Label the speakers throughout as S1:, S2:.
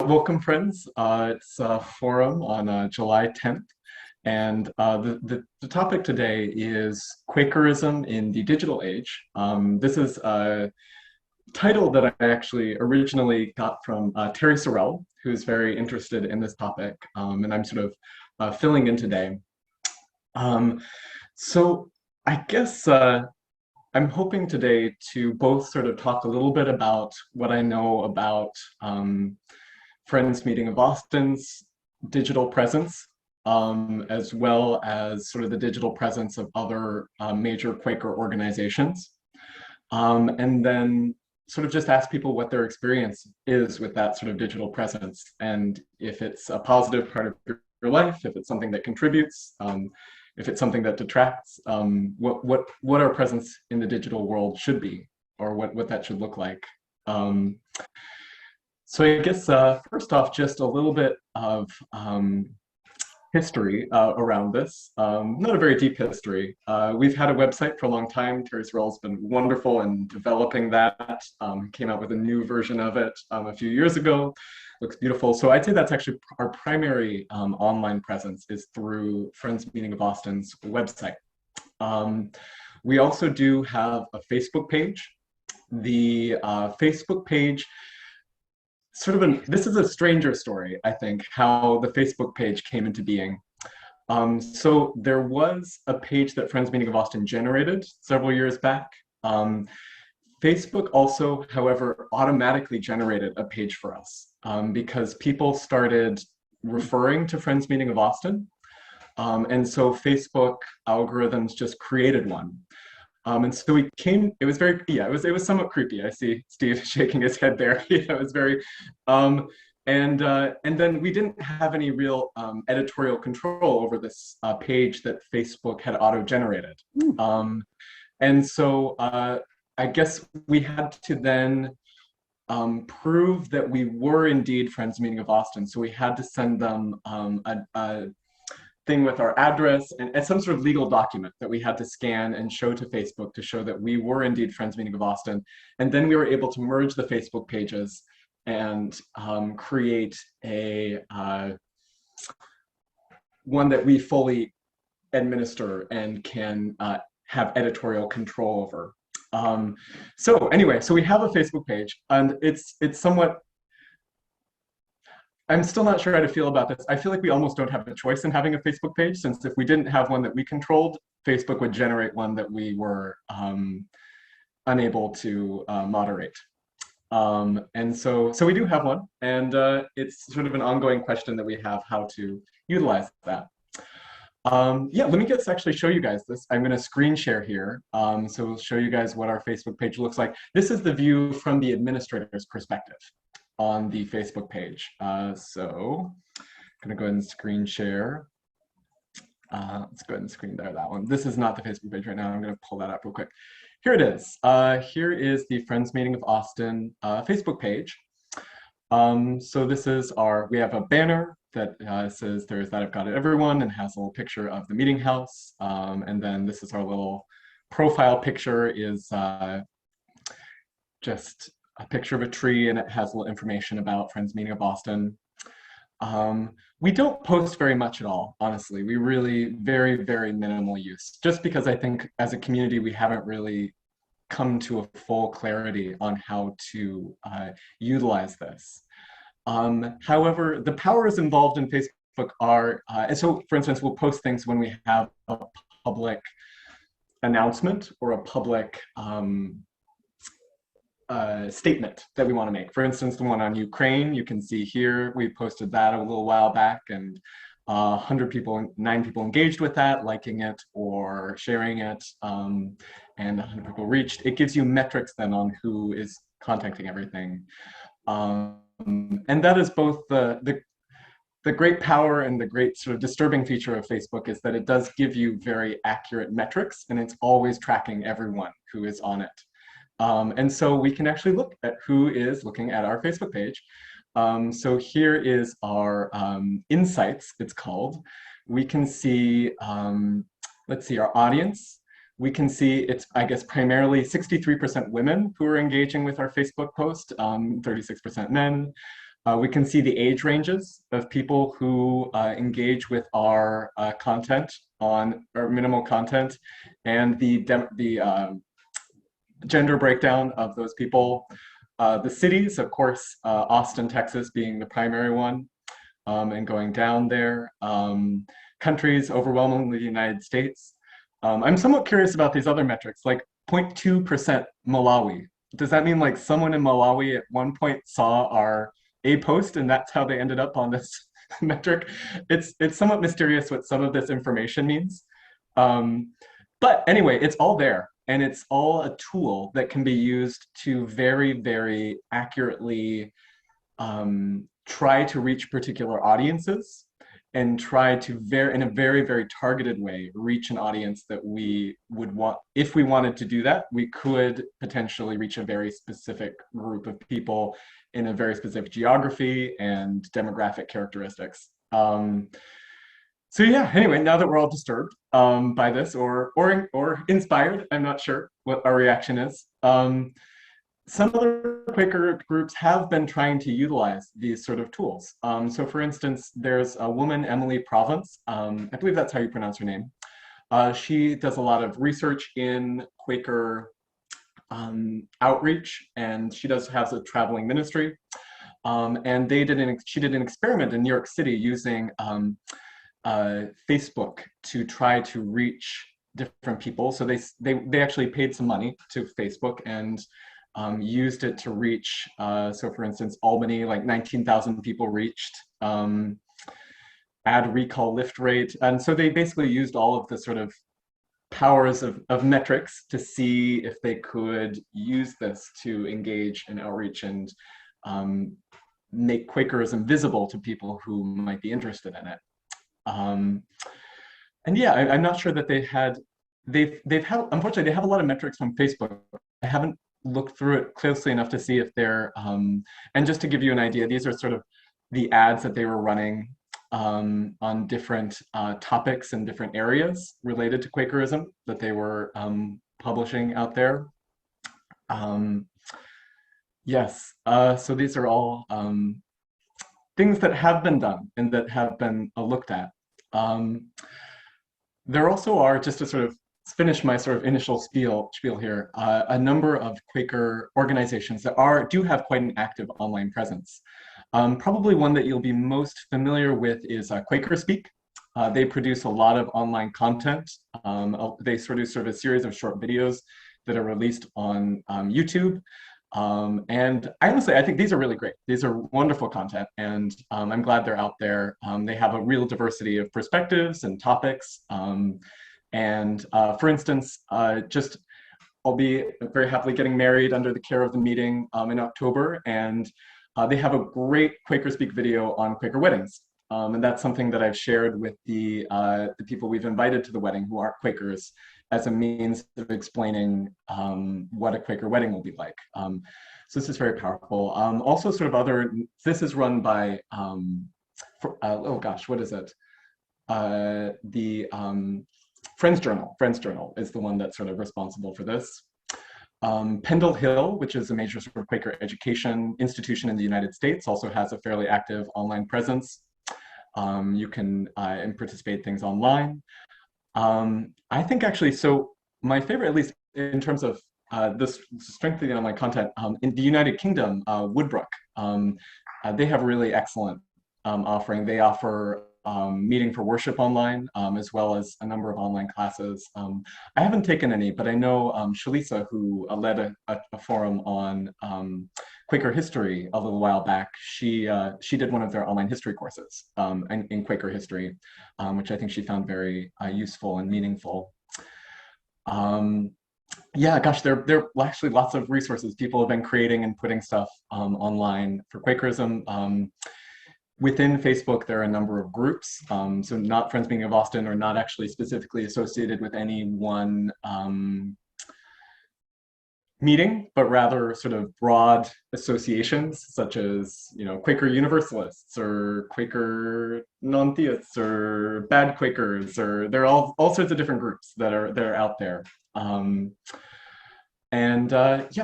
S1: Welcome, friends. It's a forum on July 10th, and the topic today is Quakerism in the digital age. This is a title that I actually originally got from Terry Sorrell, who's very interested in this topic, and I'm sort of filling in today. Um, so I guess I'm hoping today to both sort of talk a little bit about what I know about Friends Meeting of Boston's digital presence, as well as sort of the digital presence of other major Quaker organizations. And then sort of just ask people what their experience is with that sort of digital presence, and if it's a positive part of your life, if it's something that contributes, if it's something that detracts, what our presence in the digital world should be, or what that should look like. So I guess first off, just a little bit of history around this. Not a very deep history. We've had a website for a long time. Terry Sorrell's been wonderful in developing that. Came out with a new version of it a few years ago. Looks beautiful. So I'd say that's actually our primary online presence is through Friends Meeting of Boston's website. We also do have a Facebook page. The Facebook page this is a stranger story, I think, how the Facebook page came into being. So there was a page that Friends Meeting of Boston generated several years back. Facebook also, however, automatically generated a page for us because people started referring to Friends Meeting of Boston. And so Facebook algorithms just created one. And so it was very, yeah, it was somewhat creepy. I see Steve shaking his head there. It was very, and then we didn't have any real editorial control over this page that Facebook had auto-generated. And so I guess we had to then prove that we were indeed Friends Meeting of Boston. So we had to send them a thing with our address and some sort of legal document that we had to scan and show to Facebook to show that we were indeed Friends Meeting of Boston. And then we were able to merge the Facebook pages and create a one that we fully administer and can have editorial control over. So anyway, so we have a Facebook page, and it's somewhat, I'm still not sure how to feel about this. I feel like we almost don't have a choice in having a Facebook page, since if we didn't have one that we controlled, Facebook would generate one that we were unable to moderate. And so we do have one, and it's sort of an ongoing question that we have, how to utilize that. Yeah, let me just actually show you guys this. I'm going to screen share here. So we'll show you guys what our Facebook page looks like. This is the view from the administrator's perspective on the Facebook page. So I'm going to go ahead and screen share. Let's go ahead and screen there, that one. This is not the Facebook page right now. I'm going to pull that up real quick. Here it is. Here is the Friends Meeting of Boston Facebook page. So this is we have a banner that says "There's that I've got it, everyone," and has a little picture of the meeting house. And then this is our little profile picture, is just a picture of a tree, and it has a little information about Friends Meeting of Boston. We don't post very much at all, honestly. We really, very, very minimal use, just because I think as a community, we haven't really come to a full clarity on how to utilize this. However, the powers involved in Facebook are, and so for instance, we'll post things when we have a public announcement or a public statement that we want to make. For instance, the one on Ukraine, you can see here, we posted that a little while back, and 9 people engaged with that, liking it or sharing it, and 100 people reached. It gives you metrics then on who is contacting everything. And that is both the great power and the great sort of disturbing feature of Facebook, is that it does give you very accurate metrics, and it's always tracking everyone who is on it. And so we can actually look at who is looking at our Facebook page. So here is our insights, it's called. We can see, let's see, our audience. We can see it's, I guess, primarily 63% women who are engaging with our Facebook post, 36% men. We can see the age ranges of people who engage with our content on our minimal content, and the gender breakdown of those people. The cities, of course, Austin, Texas being the primary one, and going down there. Countries, overwhelmingly the United States. I'm somewhat curious about these other metrics, like 0.2% Malawi. Does that mean like someone in Malawi at one point saw our a post and that's how they ended up on this metric? It's somewhat mysterious what some of this information means. Um, but anyway, it's all there, and it's all a tool that can be used to very, very accurately try to reach particular audiences, and try to in a very, very targeted way, reach an audience that we would want. If we wanted to do that, we could potentially reach a very specific group of people in a very specific geography and demographic characteristics. So yeah, anyway, now that we're all disturbed by this, or inspired, I'm not sure what our reaction is. Some other Quaker groups have been trying to utilize these sort of tools. So for instance, there's a woman, Emily Provence, I believe that's how you pronounce her name. She does a lot of research in Quaker outreach, and she has a traveling ministry. And she did an experiment in New York City using Facebook to try to reach different people. So they actually paid some money to Facebook and used it to reach, so for instance, Albany, like 19,000 people reached, ad recall lift rate. And so they basically used all of the sort of powers of metrics to see if they could use this to engage in outreach and make Quakerism visible to people who might be interested in it. And yeah, I'm not sure that they've had, unfortunately, they have a lot of metrics from Facebook. I haven't looked through it closely enough to see if they're, and just to give you an idea, these are sort of the ads that they were running on different topics and different areas related to Quakerism that they were publishing out there. Yes, so these are all things that have been done and that have been looked at. There also are, just to sort of finish my sort of initial spiel here, a number of Quaker organizations that do have quite an active online presence. Probably one that you'll be most familiar with is Quaker Speak. They produce a lot of online content. They sort of serve a series of short videos that are released on YouTube. And I think these are really great. These are wonderful content, and I'm glad they're out there. They have a real diversity of perspectives and topics. And for instance, I'll be very happily getting married under the care of the meeting in October, and they have a great Quaker Speak video on Quaker weddings. And that's something that I've shared with the people we've invited to the wedding who aren't Quakers, as a means of explaining what a Quaker wedding will be like. So this is very powerful. Also sort of this is run by, oh gosh, what is it? The Friends Journal is the one that's sort of responsible for this. Pendle Hill, which is a major sort of Quaker education institution in the United States, also has a fairly active online presence. You can participate things online. I think actually, so my favorite, at least in terms of this strength of the online content, in the United Kingdom, Woodbrook, they have a really excellent offering. They offer meeting for worship online, as well as a number of online classes. I haven't taken any, but I know Shalisa, who led a forum on Quaker history a little while back, she did one of their online history courses in Quaker history, which I think she found very useful and meaningful. Yeah, gosh, there are actually lots of resources. People have been creating and putting stuff online for Quakerism. Within Facebook, there are a number of groups, so not Friends Meeting of Austin, or not actually specifically associated with any one meeting, but rather sort of broad associations, such as, you know, Quaker Universalists or Quaker non-theists or bad Quakers, or there are all sorts of different groups that are out there. Yeah,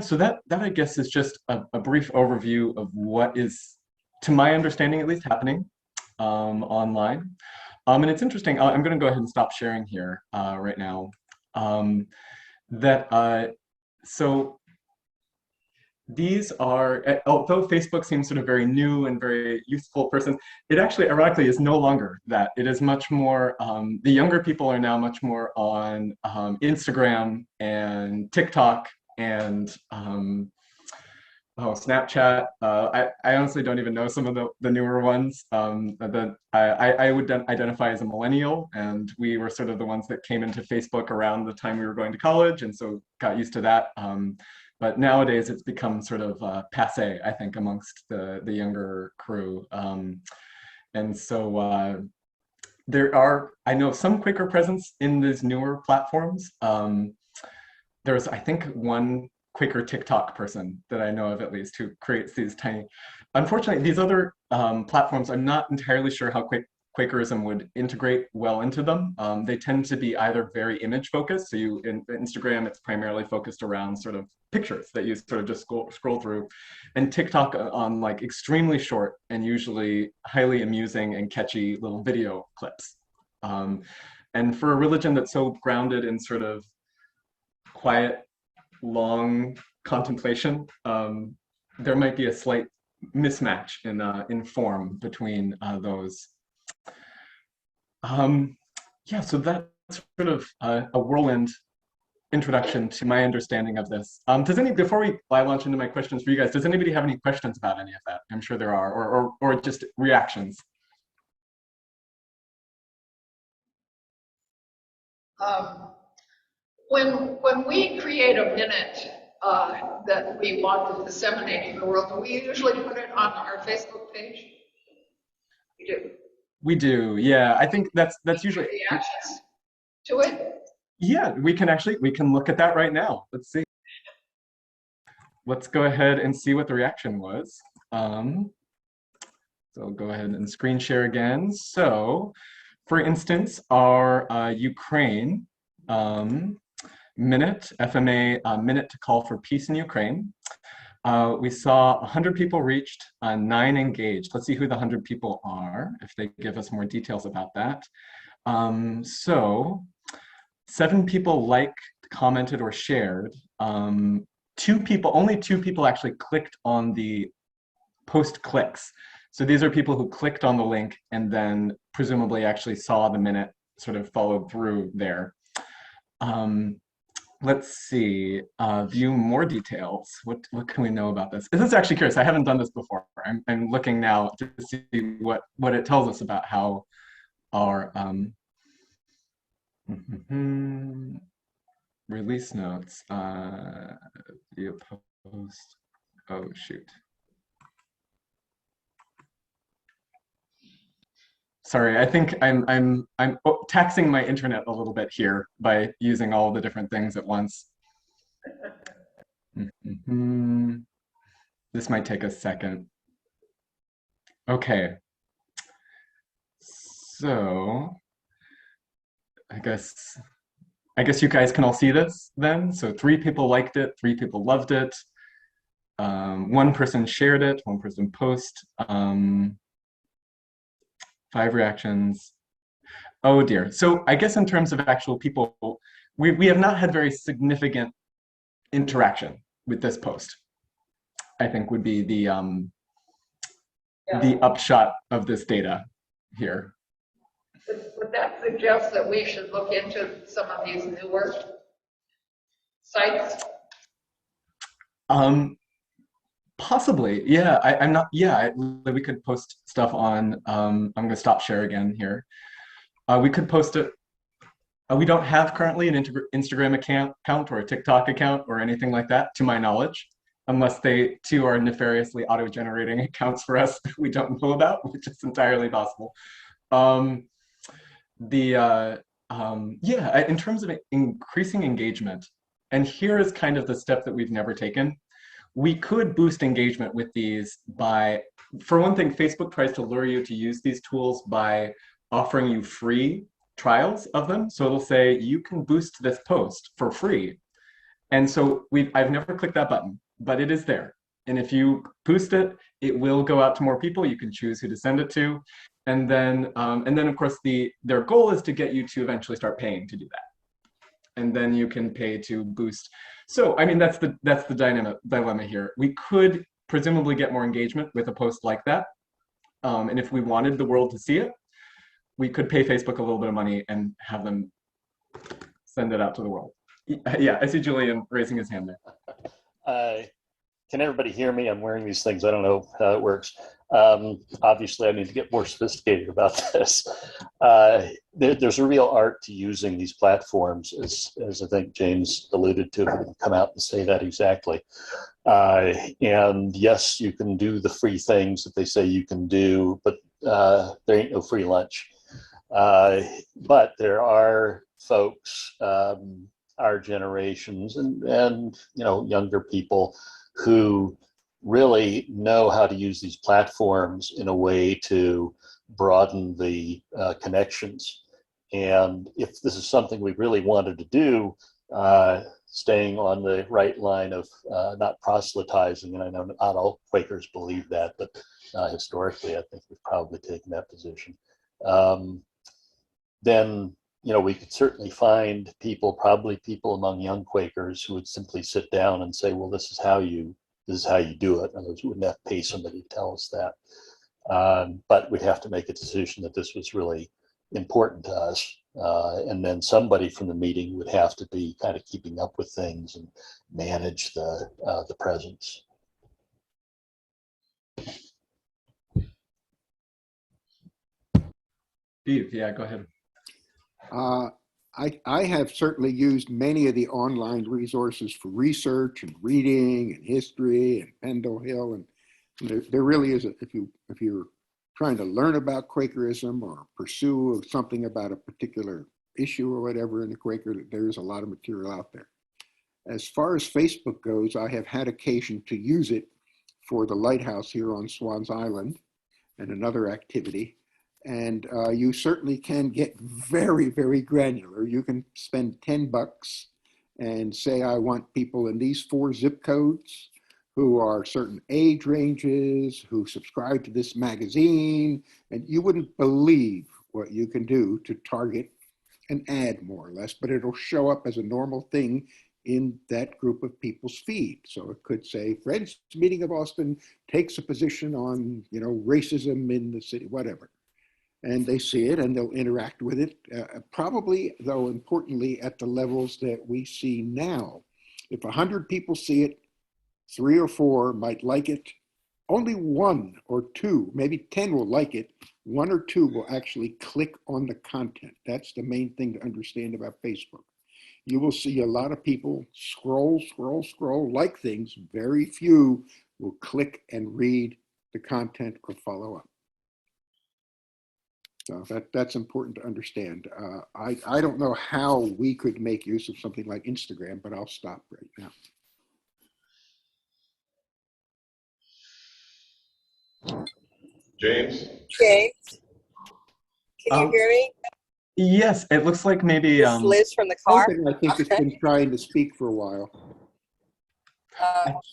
S1: so that I guess is just a brief overview of what is to my understanding at least, happening online. And it's interesting. I'm going to go ahead and stop sharing here right now. That so these are, although Facebook seems sort of very new and very useful person, it actually, ironically, is no longer that. It is much more, the younger people are now much more on Instagram and TikTok and Snapchat. I honestly don't even know some of the newer ones. I would identify as a millennial, and we were sort of the ones that came into Facebook around the time we were going to college, and so got used to that. But nowadays, it's become sort of passe, I think, amongst the younger crew. And so there are, I know, some Quaker presence in these newer platforms. There's, I think, one Quaker TikTok person that I know of, at least, who creates these tiny. Unfortunately, these other platforms, I'm not entirely sure how Quakerism would integrate well into them. They tend to be either very image focused. So in Instagram, it's primarily focused around sort of pictures that you sort of just scroll through, and TikTok on like extremely short and usually highly amusing and catchy little video clips. And for a religion that's so grounded in sort of quiet, long contemplation, there might be a slight mismatch in form between those. Yeah, so that's sort of a whirlwind introduction to my understanding of this. Before I launch into my questions for you guys, does anybody have any questions about any of that? I'm sure there are, or just reactions.
S2: When we create a minute that we want to disseminate in the world, do we usually put it on our Facebook page? We do.
S1: We do, yeah. I think that's usually
S2: reactions to it.
S1: Yeah, we can look at that right now. Let's see. Let's go ahead and see what the reaction was. So I'll go ahead and screen share again. So, for instance, our Ukraine minute, FMA minute to call for peace in Ukraine. We saw 100 people reached, 9 engaged. Let's see who the 100 people are, if they give us more details about that. So 7 people liked, commented, or shared. Only 2 people actually clicked on the post clicks. So these are people who clicked on the link and then presumably actually saw the minute, sort of followed through there. Let's see, view more details. What can we know about this? This is actually curious. I haven't done this before. I'm looking now to see what it tells us about how our release notes, view post. Oh shoot. Sorry, I think I'm taxing my internet a little bit here by using all the different things at once. This might take a second. Okay. So I guess you guys can all see this then. So 3 people liked it, 3 people loved it. 1 person shared it, 1 person post. 5 reactions. Oh dear. So I guess in terms of actual people, we have not had very significant interaction with this post, I think would be the upshot of this data here.
S2: Would that suggest that we should look into some of these newer sites?
S1: Possibly, yeah. I'm not. Yeah, we could post stuff on. I'm going to stop share again here. We could post it. We don't have currently an Instagram account or a TikTok account or anything like that, to my knowledge, unless they too are nefariously auto-generating accounts for us that we don't know about, which is entirely possible. Yeah, in terms of increasing engagement, and here is kind of the step that we've never taken. We could boost engagement with these by, for one thing, Facebook tries to lure you to use these tools by offering you free trials of them. So it'll say, you can boost this post for free. And so I've never clicked that button, but it is there. And if you boost it, it will go out to more people. You can choose who to send it to. And then of course, their goal is to get you to eventually start paying to do that. And then you can pay to boost. So, I mean, that's the dilemma here. We could presumably get more engagement with a post like that. And if we wanted the world to see it, we could pay Facebook a little bit of money and have them send it out to the world. Yeah, I see Julian raising his hand there.
S3: Can everybody hear me? I'm wearing these things. I don't know how it works. Obviously, I need to get more sophisticated about this. There's a real art to using these platforms, as I think James alluded to. I didn't come out and say that exactly. And yes, you can do the free things that they say you can do, but there ain't no free lunch. But there are folks, our generations, and younger people who really know how to use these platforms in a way to broaden the connections. And if this is something we really wanted to do, staying on the right line of not proselytizing, and I know not all Quakers believe that, but historically I think we've probably taken that position, then we could certainly find probably people among young Quakers who would simply sit down and say, well, this is how you do it. In other words, we wouldn't have to pay somebody to tell us that. But we'd have to make a decision that this was really important to us. And then somebody from the meeting would have to be kind of keeping up with things and manage the presence.
S1: Steve, yeah, go ahead.
S4: I have certainly used many of the online resources for research and reading and history and Pendle Hill, and there really is if you're trying to learn about Quakerism or pursue something about a particular issue or whatever in the Quaker, there is a lot of material out there. As far as Facebook goes, I have had occasion to use it for the lighthouse here on Swans Island and another activity. And you certainly can get very, very granular. You can spend $10 and say, I want people in these 4 zip codes who are certain age ranges, who subscribe to this magazine, and you wouldn't believe what you can do to target an ad more or less, but it'll show up as a normal thing in that group of people's feed. So it could say, Friends Meeting of Austin takes a position on, racism in the city, whatever. And they see it and they'll interact with it, probably, though, importantly, at the levels that we see now. If 100 people see it, 3 or 4 might like it. Only 1 or 2, maybe 10 will like it. 1 or 2 will actually click on the content. That's the main thing to understand about Facebook. You will see a lot of people scroll, like things. Very few will click and read the content or follow up. So that's important to understand. I don't know how we could make use of something like Instagram, but I'll stop right now.
S5: James?
S6: James, can you hear me?
S1: Yes, it looks like maybe
S6: This is Liz from the car.
S4: I think it's been trying to speak for a while.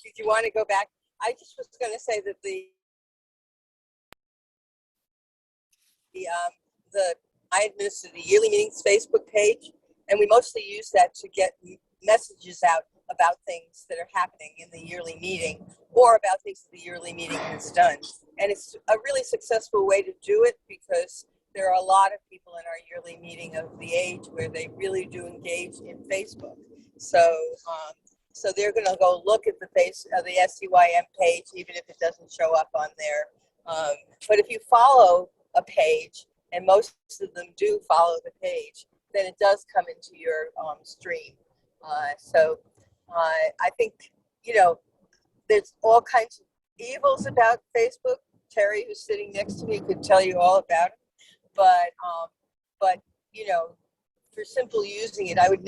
S6: Did you want to go back? I just was going to say that the I administer the yearly meetings Facebook page, and we mostly use that to get messages out about things that are happening in the yearly meeting or about things that the yearly meeting has done. And it's a really successful way to do it because there are a lot of people in our yearly meeting of the age where they really do engage in Facebook. So they're going to go look at the SCYM page, even if it doesn't show up on there. But if you follow a page, and most of them do follow the page, then it does come into your stream. I think, there's all kinds of evils about Facebook. Terry, who's sitting next to me, could tell you all about it. But for simple using it, I would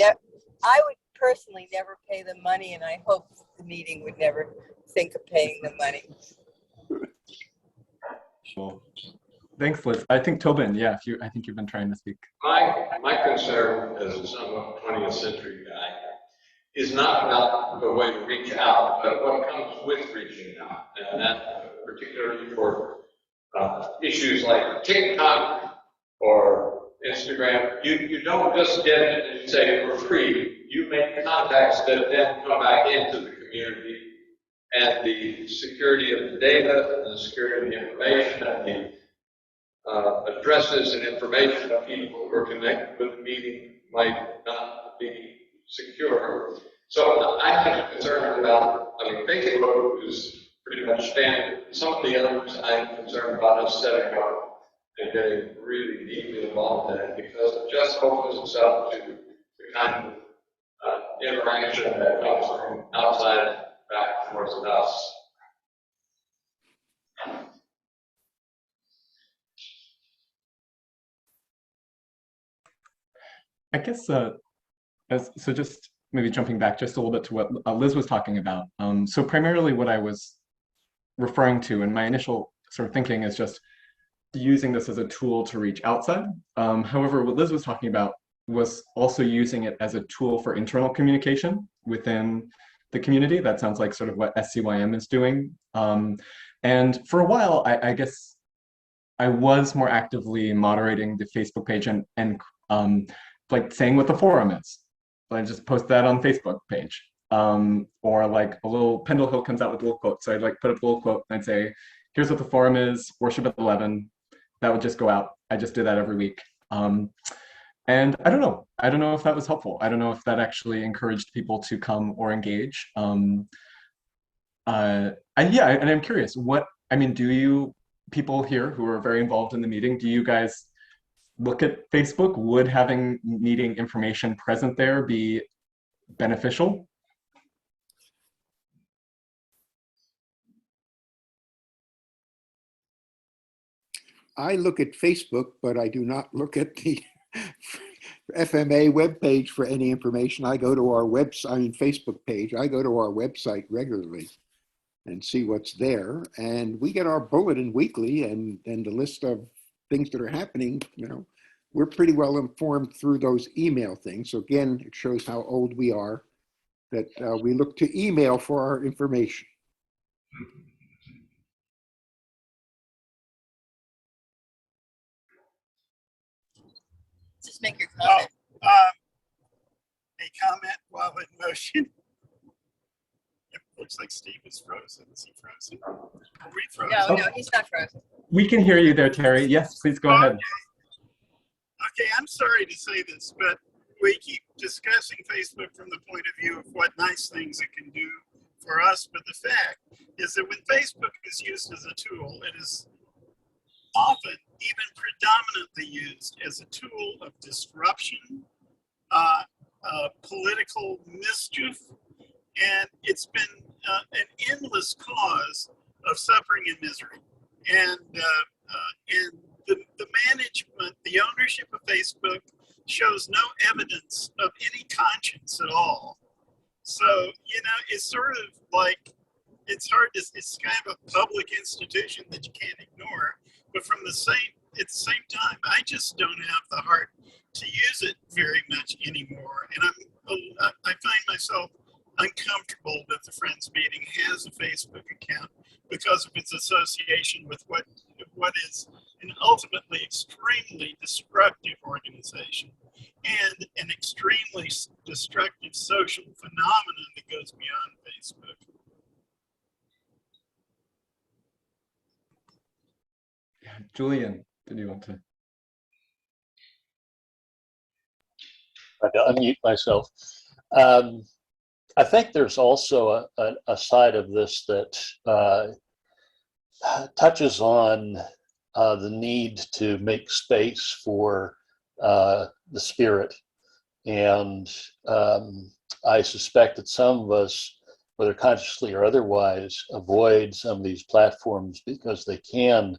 S6: personally never pay the money, and I hope the meeting would never think of paying the money.
S1: Cool. Thanks, Liz. I think Tobin, yeah, I think you've been trying to speak.
S5: My concern as a somewhat 20th century guy is not about the way to reach out, but what comes with reaching out. And that particularly for issues like TikTok or Instagram, you don't just get it and say for free. You make contacts that then come back into the community, and the security of the data and the security of the information and the addresses and information of people who are connected with the meeting might not be secure. So I'm concerned about, I mean, Facebook is pretty much standard. Some of the others I'm concerned about us setting up and getting really deeply involved in it, because it just opens us up to the kind of interaction that comes from outside back towards us.
S1: I guess, so just maybe jumping back just a little bit to what Liz was talking about. So primarily what I was referring to in my initial sort of thinking is just using this as a tool to reach outside. However, what Liz was talking about was also using it as a tool for internal communication within the community. That sounds like sort of what SCYM is doing. And for a while, I guess I was more actively moderating the Facebook page and like saying what the forum is. I just post that on Facebook page. Or like a little, Pendle Hill comes out with a little quote. So I'd like put up a little quote and I'd say, here's what the forum is, worship at 11. That would just go out. I just did that every week. And I don't know if that was helpful. I don't know if that actually encouraged people to come or engage. Yeah, and I'm curious, do you people here who are very involved in the meeting, do you guys look at Facebook? Would having meeting information present there be beneficial?
S4: I look at Facebook, but I do not look at the FMA webpage for any information. I go to our website, Facebook page. I go to our website regularly and see what's there. And we get our bulletin weekly and the list of things that are happening, we're pretty well informed through those email things. So again, it shows how old we are, that we look to email for our information.
S6: Just make your comment.
S7: A comment while in motion. It looks like Steve is frozen. Is he frozen? Are we frozen?
S6: No, he's not frozen.
S1: We can hear you there, Terry. Yes, please go ahead.
S7: Okay, I'm sorry to say this, but we keep discussing Facebook from the point of view of what nice things it can do for us. But the fact is that when Facebook is used as a tool, it is often even predominantly used as a tool of disruption, political mischief, and it's been an endless cause of suffering and misery. And the management, the ownership of Facebook shows no evidence of any conscience at all. So, it's sort of like, it's kind of a public institution that you can't ignore. But at the same time, I just don't have the heart to use it very much anymore. And I find myself uncomfortable that the Friends meeting has a Facebook account because of its association with what is an ultimately extremely destructive organization and an extremely destructive social phenomenon that goes beyond Facebook.
S1: Julian, did you want to?
S3: I had to unmute myself. I think there's also a side of this that touches on the need to make space for the spirit. And I suspect that some of us, whether consciously or otherwise, avoid some of these platforms because they can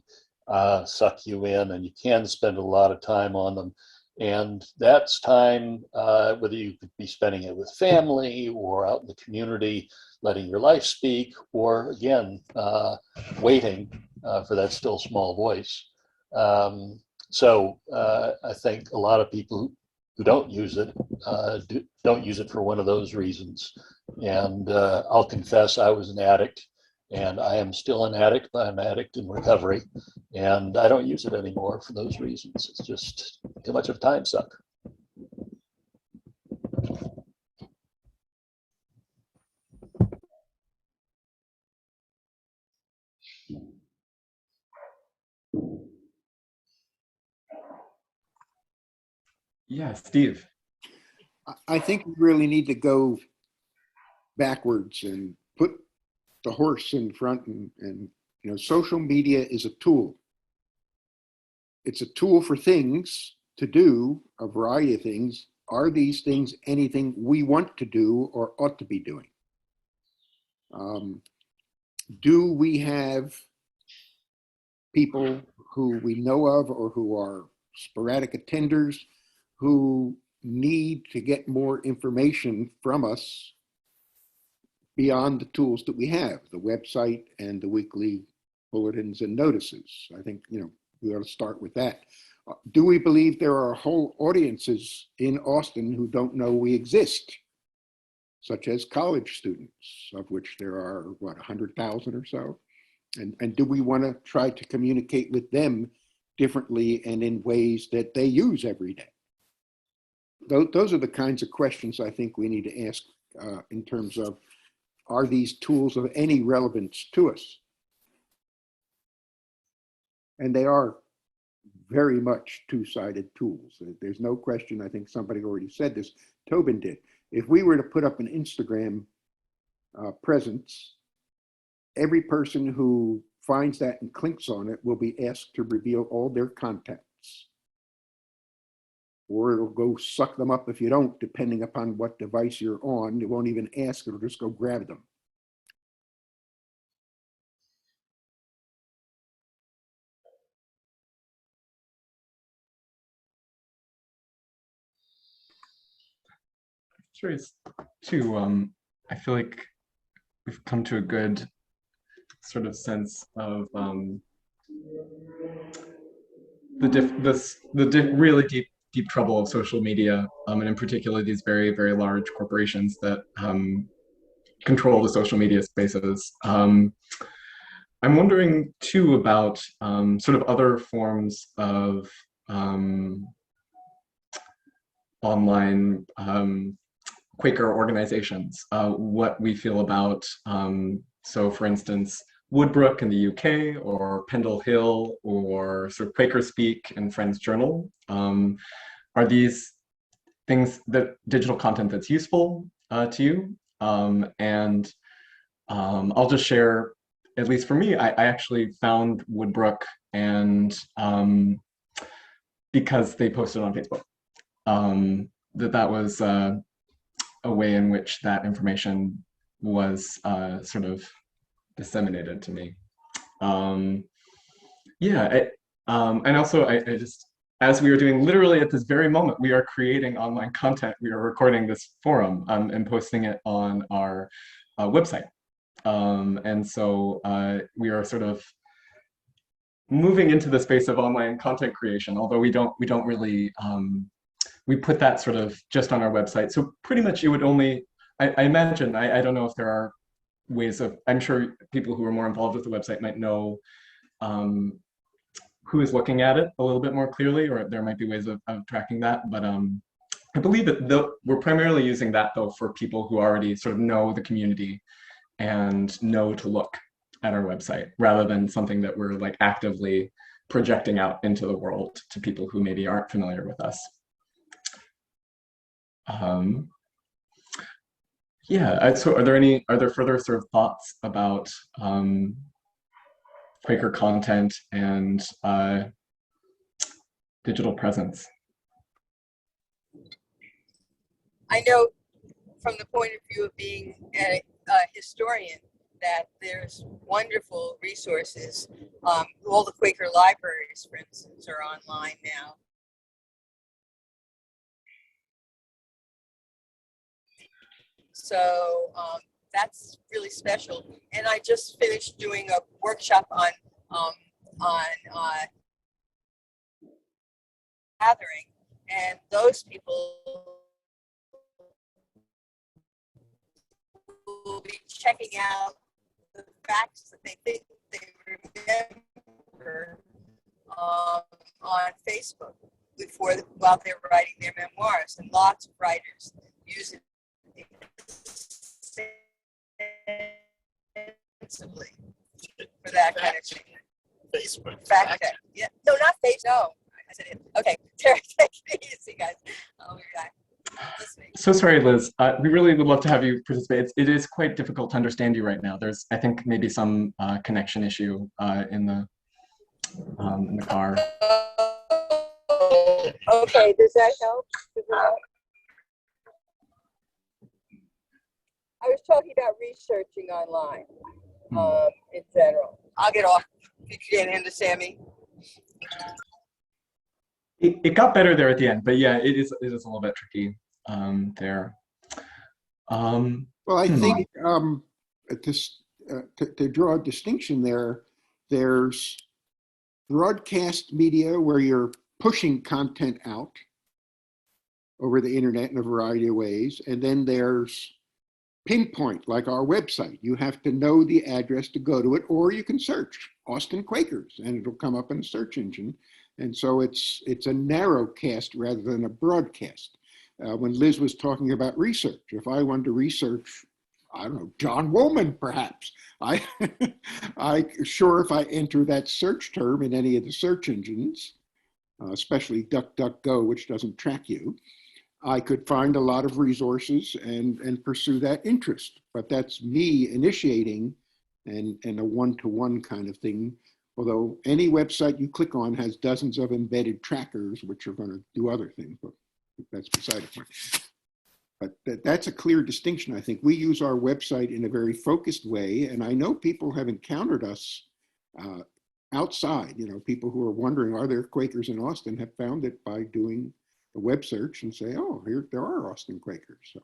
S3: suck you in and you can spend a lot of time on them. And that's time, whether you could be spending it with family or out in the community, letting your life speak, or again, waiting for that still small voice. So I think a lot of people who don't use it don't use it for one of those reasons. And I'll confess, I was an addict, and I am still an addict, but I'm an addict in recovery, and I don't use it anymore for those reasons. It's just too much of a time suck.
S1: Yeah, Steve.
S4: I think we really need to go backwards and put the horse in front, and you know, social media is a tool. It's a tool for things to do, a variety of things. Are these things anything we want to do or ought to be doing? Do we have people who we know of or who are sporadic attenders who need to get more information from us beyond the tools that we have, the website and the weekly bulletins and notices? I think, you know, we ought to start with that. Do we believe there are whole audiences in Austin who don't know we exist, such as college students, of which there are, what, 100,000 or so? And do we want to try to communicate with them differently and in ways that they use every day? Those are the kinds of questions I think we need to ask in terms of, are these tools of any relevance to us? And they are very much two-sided tools. There's no question. I think somebody already said this. Tobin did. If we were to put up an Instagram presence, every person who finds that and clicks on it will be asked to reveal all their contacts. Or it'll go suck them up if you don't, depending upon what device you're on. It won't even ask, it'll just go grab them.
S1: Curious too. I feel like we've come to a good sort of sense of really deep trouble of social media, and in particular these very large corporations that control the social media spaces. I'm wondering too about sort of other forms of online Quaker organizations, what we feel about, so for instance, Woodbrook in the UK, or Pendle Hill, or sort of Quaker Speak and Friends Journal. Are these things, that digital content that's useful to you? And I'll just share, at least for me, I actually found Woodbrook and because they posted on Facebook, that was a way in which that information was sort of disseminated to me. Yeah, and also I just, as we are doing literally at this very moment, we are creating online content. We are recording this forum and posting it on our website. And so we are sort of moving into the space of online content creation, although we don't really, we put that sort of just on our website. So pretty much it would only, I imagine, I don't know if there are ways of, I'm sure people who are more involved with the website might know who is looking at it a little bit more clearly, or there might be ways of tracking that. But I believe that we're primarily using that though for people who already sort of know the community and know to look at our website, rather than something that we're like actively projecting out into the world to people who maybe aren't familiar with us. Yeah, so are there further sort of thoughts about Quaker content and digital presence?
S6: I know from the point of view of being a historian that there's wonderful resources. All the Quaker libraries, for instance, are online now. So that's really special. And I just finished doing a workshop on gathering, and those people will be checking out the facts that they think they remember on Facebook while they're writing their memoirs, and lots of writers use it extensively for that kind of thing.
S7: Facebook.
S6: Fact check. Yeah. No, not face. No. I said it. Okay. Terry, take it easy, guys. I'll be back. Listening.
S1: So sorry, Liz. We really would love to have you participate. It is quite difficult to understand you right now. There's, I think, maybe some connection issue in the car.
S6: Okay. Does that help? I was talking about researching online in general. I'll get off if you can't understand me.
S1: It got better there at the end, but yeah, it is a little bit tricky there.
S4: Well, I think to draw a distinction there, there's broadcast media where you're pushing content out over the internet in a variety of ways, and then there's pinpoint, like our website. You have to know the address to go to it, or you can search Austin Quakers and it'll come up in a search engine. And so it's a narrowcast rather than a broadcast. When Liz was talking about research, if I wanted to research, I don't know, John Woolman, perhaps, I sure if I enter that search term in any of the search engines, especially DuckDuckGo, which doesn't track you, I could find a lot of resources and pursue that interest. But that's me initiating and a one-to-one kind of thing. Although any website you click on has dozens of embedded trackers, which are going to do other things, but that's beside the point. But that's a clear distinction. I think we use our website in a very focused way. And I know people have encountered us outside, people who are wondering, are there Quakers in Austin, have found it by doing a web search and say, oh, here there are Austin Quakers. So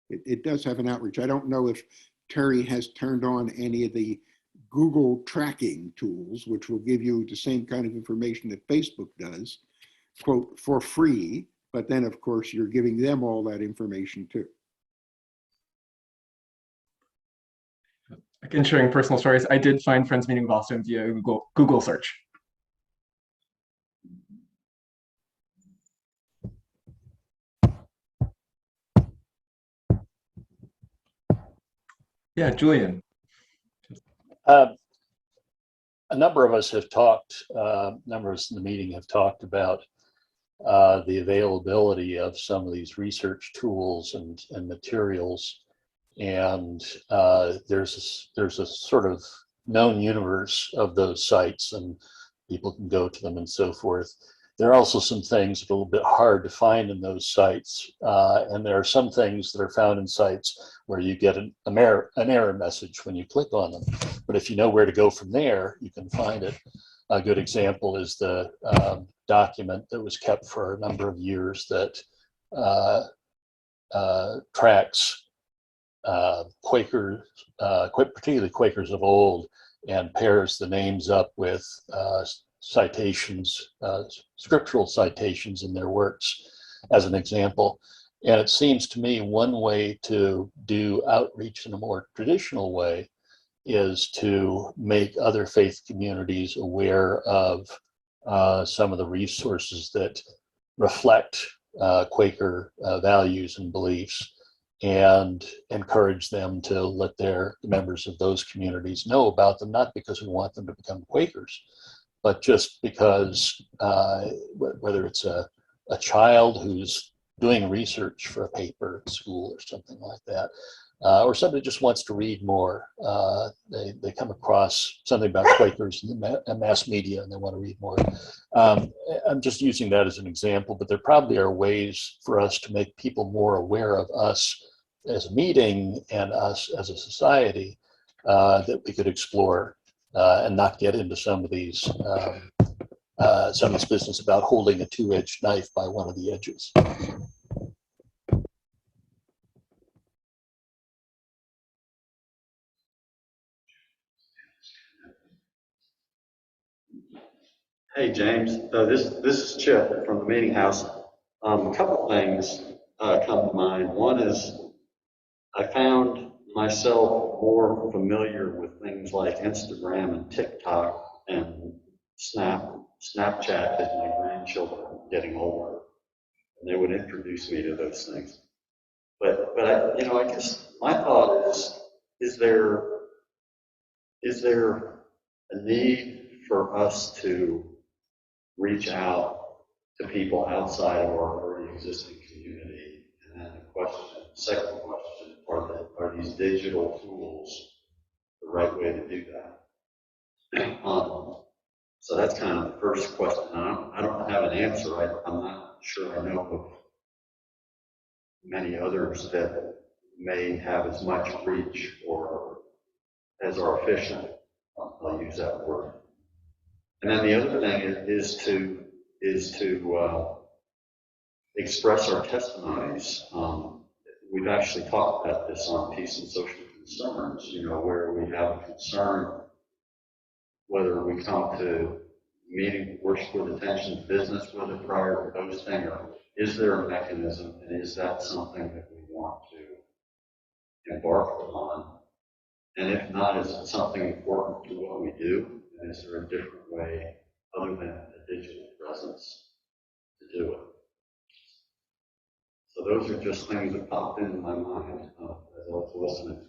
S4: it does have an outreach. I don't know if Terry has turned on any of the Google tracking tools, which will give you the same kind of information that Facebook does, quote, for free. But then, of course, you're giving them all that information too.
S1: Again, sharing personal stories. I did find Friends Meeting of Austin via Google search. Yeah, Julian.
S3: A number of us have talked, number of us in the meeting have talked about the availability of some of these research tools and materials. And there's a sort of known universe of those sites, and people can go to them and so forth. There are also some things that are a little bit hard to find in those sites. And there are some things that are found in sites where you get an error message when you click on them. But if you know where to go from there, you can find it. A good example is the document that was kept for a number of years that tracks Quakers, particularly Quakers of old, and pairs the names up with citations, scriptural citations in their works, as an example. And it seems to me one way to do outreach in a more traditional way is to make other faith communities aware of some of the resources that reflect Quaker values and beliefs, and encourage them to let the members of those communities know about them, not because we want them to become Quakers, but just because whether it's a child who's doing research for a paper at school or something like that, or somebody just wants to read more, they come across something about Quakers in the mass media and they want to read more. I'm just using that as an example, but there probably are ways for us to make people more aware of us as a meeting and us as a society that we could explore and not get into some of these some of this business about holding a two-edged knife by one of the edges.
S8: Hey, James. This is Chip from the Meeting House. A couple things come to mind. One is I found myself more familiar with things like Instagram and TikTok and Snapchat as my grandchildren are getting older, and they would introduce me to those things. But I guess my thought is there a need for us to reach out to people outside of our already existing community? And then second question, are these digital tools the right way to do that? So that's kind of the first question. I don't have an answer. I'm not sure I know of many others that may have as much reach or as are efficient. I'll use that word. And then the other thing is to express our testimonies. We've actually talked about this on Peace and Social Concerns, where we have a concern whether we come to meeting worship with attention to business with it prior to posting, or is there a mechanism, and is that something that we want to embark upon? And if not, is it something important to what we do? And is there a different way other than a digital presence to do it? So those are just things that popped into my mind as I was listening.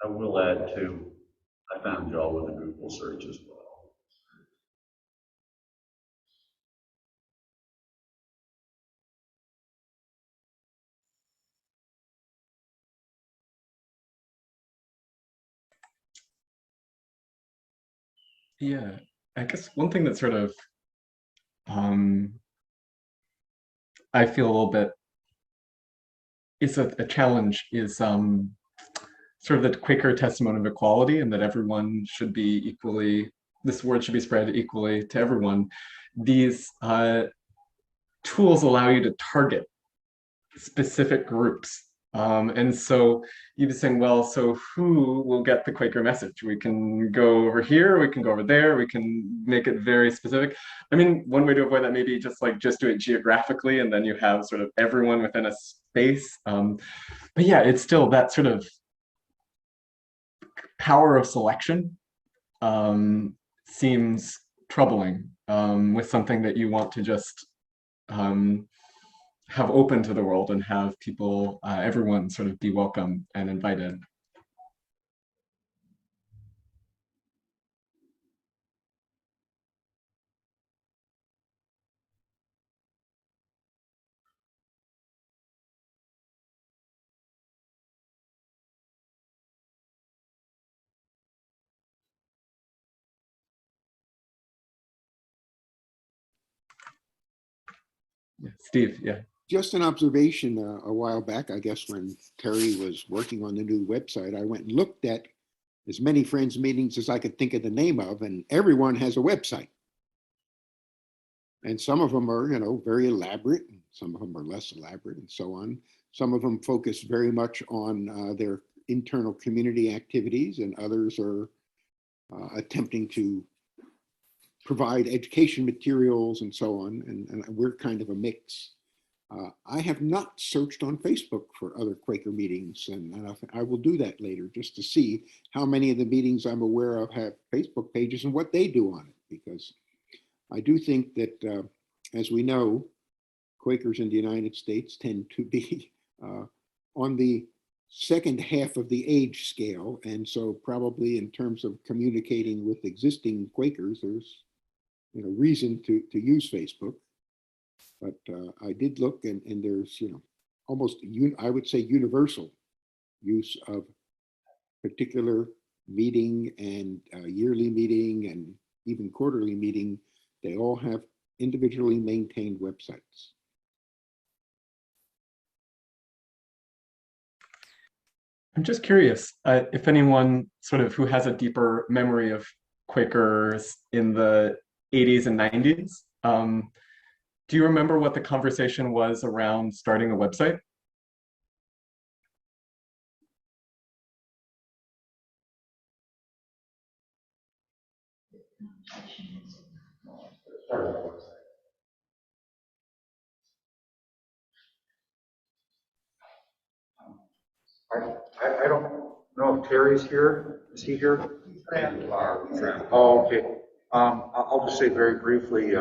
S9: I will add too, I found y'all with a Google search as well.
S1: Yeah, I guess one thing that sort of um, I feel a little bit is a challenge is sort of the Quaker testimony of equality, and that everyone should be equally, this word should be spread equally to everyone. These tools allow you to target specific groups. And so you'd be saying, well, so who will get the Quaker message? We can go over here, we can go over there, we can make it very specific. I mean, one way to avoid that maybe just do it geographically, and then you have sort of everyone within a space. But yeah, it's still that sort of power of selection seems troubling with something that you want to just have open to the world and have people, everyone sort of be welcome and invited. Yeah. Steve, yeah.
S4: Just an observation a while back, I guess, when Terry was working on the new website, I went and looked at as many Friends meetings as I could think of the name of, and everyone has a website. And some of them are, very elaborate, and some of them are less elaborate, and so on. Some of them focus very much on their internal community activities, and others are attempting to provide education materials and so on. And we're kind of a mix. I have not searched on Facebook for other Quaker meetings, and I will do that later just to see how many of the meetings I'm aware of have Facebook pages and what they do on it, because I do think that, as we know, Quakers in the United States tend to be on the second half of the age scale. And so probably in terms of communicating with existing Quakers, there's reason to use Facebook. But I did look, and there's, almost, I would say, universal use of particular meeting and yearly meeting and even quarterly meeting. They all have individually maintained websites.
S1: I'm just curious if anyone sort of who has a deeper memory of Quakers in the 80s and 90s, do you remember what the conversation was around starting a website?
S10: I don't know if Terry's here. Is he here? Oh, okay. I'll just say very briefly,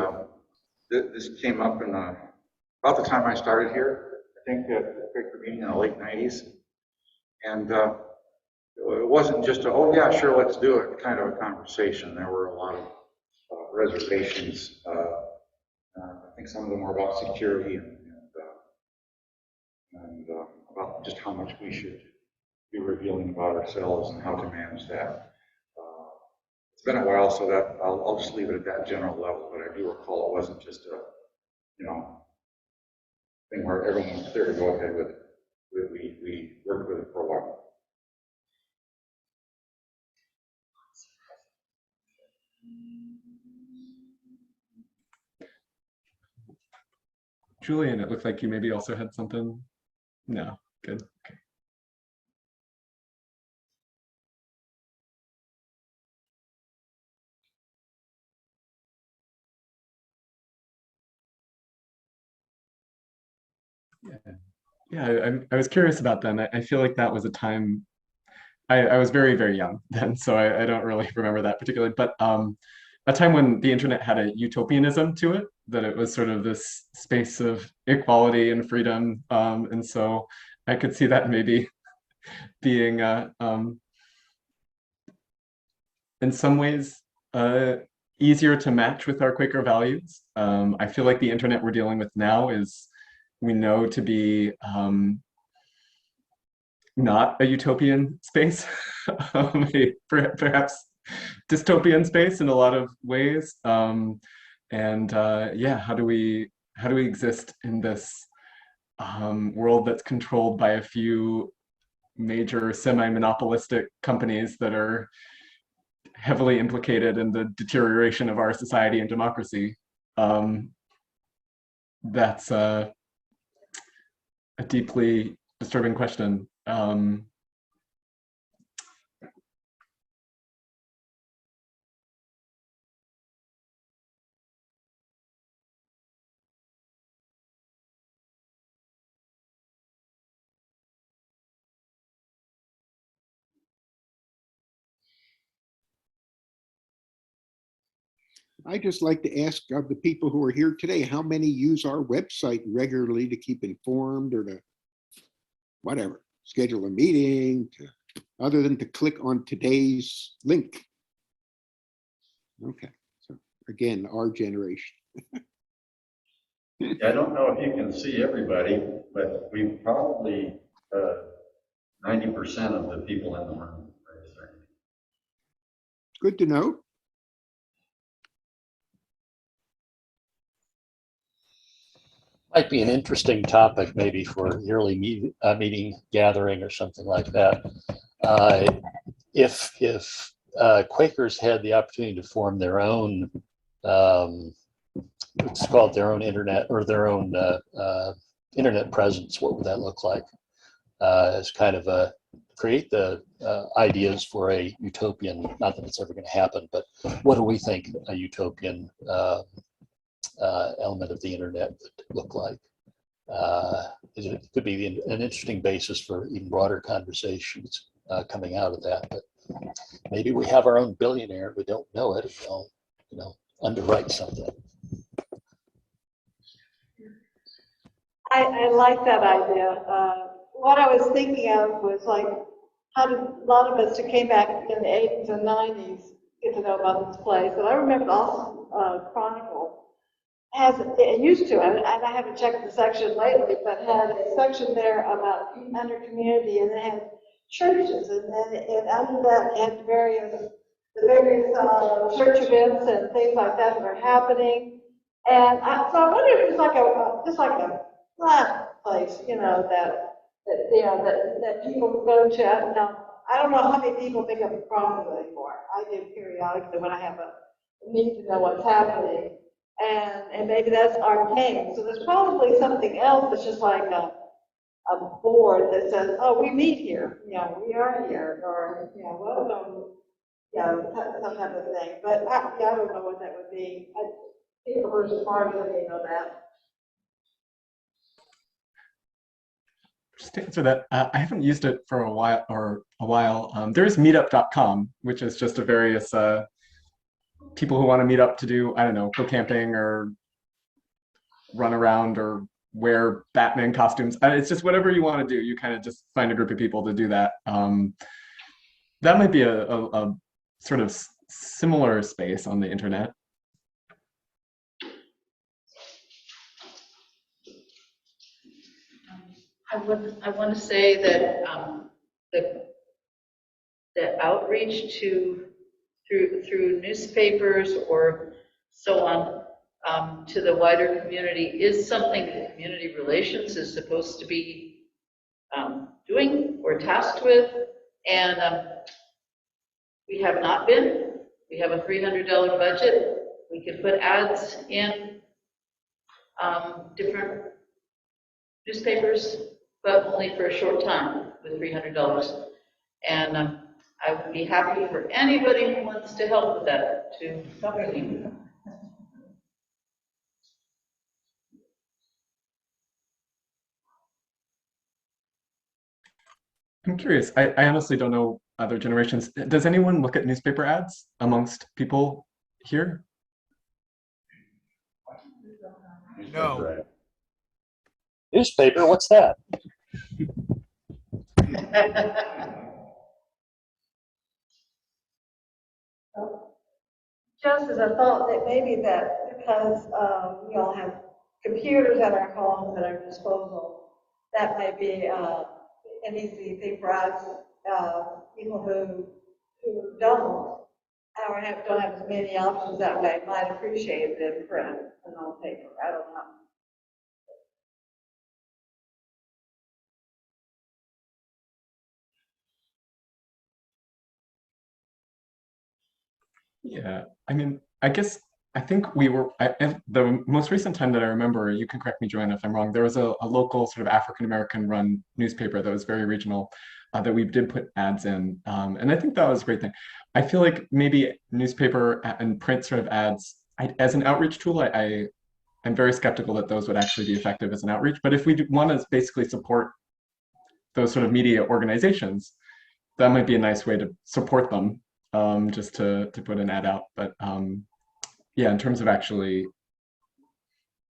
S10: this came up in about the time I started here, I think at the Quaker meeting in the late 90s. And it wasn't just a, oh yeah, sure, let's do it kind of a conversation. There were a lot of reservations. I think some of them were about security and about just how much we should be revealing about ourselves and how to manage that. It's been a while, so that I'll just leave it at that general level. But I do recall it wasn't just a, thing where everyone was clear to go ahead with it. We worked with it for a while.
S1: Julian, it looked like you maybe also had something. No, good. Okay. Yeah, I was curious about them. I feel like that was a time, I was very, very young then, so I don't really remember that particularly, but a time when the internet had a utopianism to it, that it was sort of this space of equality and freedom. And so I could see that maybe being, in some ways, easier to match with our Quaker values. I feel like the internet we're dealing with now is, we know to be not a utopian space, perhaps dystopian space in a lot of ways. Yeah, how do we exist in this world that's controlled by a few major semi-monopolistic companies that are heavily implicated in the deterioration of our society and democracy? That's a deeply disturbing question.
S4: I just like to ask of the people who are here today, how many use our website regularly to keep informed or to whatever, schedule a meeting, other than to click on today's link? Okay, so again, our generation.
S9: I don't know if you can see everybody, but we probably 90% of the people in the room.
S4: Good to know.
S3: Might be an interesting topic maybe for yearly meeting gathering or something like that. If Quakers had the opportunity to form their own, let's call it their own internet or their own internet presence, what would that look like? As kind of a create the ideas for a utopian, not that it's ever going to happen, but what do we think a utopian element of the internet would look like? It could be an interesting basis for even broader conversations coming out of that. But maybe we have our own billionaire, we don't know it, and we'll, underwrite something.
S11: I like that idea. What I was thinking of was like, how did a lot of us who came back in the 80s and 90s get to know about this place? And I remember the Austin Chronicle it used to, and I haven't checked the section lately, but had a section there about under community, and it had churches, and then under that it had the various church events and things like that are happening. And so I wonder if it's like just like a flat place, that that, you know, that people go to. Now, I don't know how many people pick up the Chronicle anymore. I do periodically when I have a need to know what's happening. And maybe that's arcane. So there's probably something else that's just like a board that says, oh, we meet here, you know, we are here, or, you know, welcome, you know, some type of thing. But yeah, I don't know what that would be. People who are smarter than me know that.
S1: Just to answer that, I haven't used it for a while. There is meetup.com, which is just a various people who want to meet up to do, I don't know, go camping or run around or wear Batman costumes. It's just whatever you want to do. You kind of just find a group of people to do that. That might be a sort of similar space on the internet.
S12: I want to say that the outreach through newspapers or so on to the wider community is something that community relations is supposed to be doing or tasked with, and we have not been. We have a $300 budget. We could put ads in different newspapers, but only for a short time with $300. And I would be happy for anybody who wants to help with that to talk to me.
S1: I'm curious. I honestly don't know other generations. Does anyone look at newspaper ads amongst people here?
S9: No.
S3: Newspaper, what's that?
S11: Just as a thought that maybe that because we all have computers at our homes at our disposal, that might be an easy thing for us, people who don't don't have as many options that way might appreciate it in print and on paper. I don't know.
S1: Yeah, I mean, I think the most recent time that I remember, you can correct me, Joanna, if I'm wrong, there was a local sort of African-American run newspaper that was very regional that we did put ads in. And I think that was a great thing. I feel like maybe newspaper and print sort of ads, as an outreach tool, I'm very skeptical that those would actually be effective as an outreach. But if we want to basically support those sort of media organizations, that might be a nice way to support them, just to put an ad out. But yeah, in terms of actually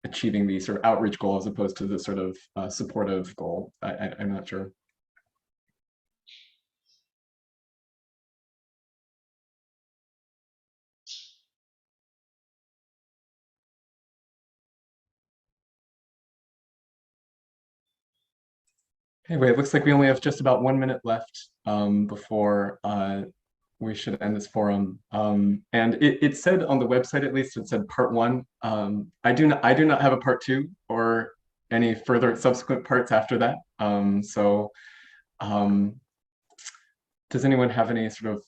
S1: achieving the sort of outreach goal as opposed to the sort of supportive goal, I'm not sure. Anyway, it looks like we only have just about 1 minute left before we should end this forum. And it said on the website, at least, it said part 1. I do not have a part 2 or any further subsequent parts after that. Does anyone have any sort of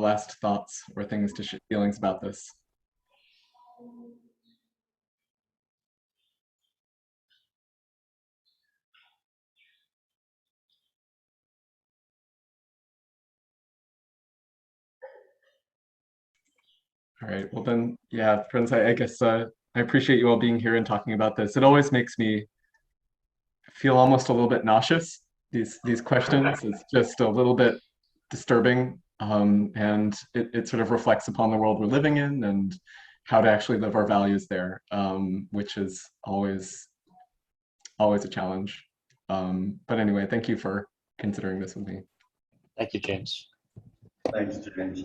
S1: last thoughts or things to feelings about this? All right, well then, yeah, friends, I guess I appreciate you all being here and talking about this. It always makes me feel almost a little bit nauseous, these questions. It's just a little bit disturbing, and it sort of reflects upon the world we're living in and how to actually live our values there, which is always a challenge. But anyway, thank you for considering this with me.
S3: Thank you, James.
S8: Thanks, James.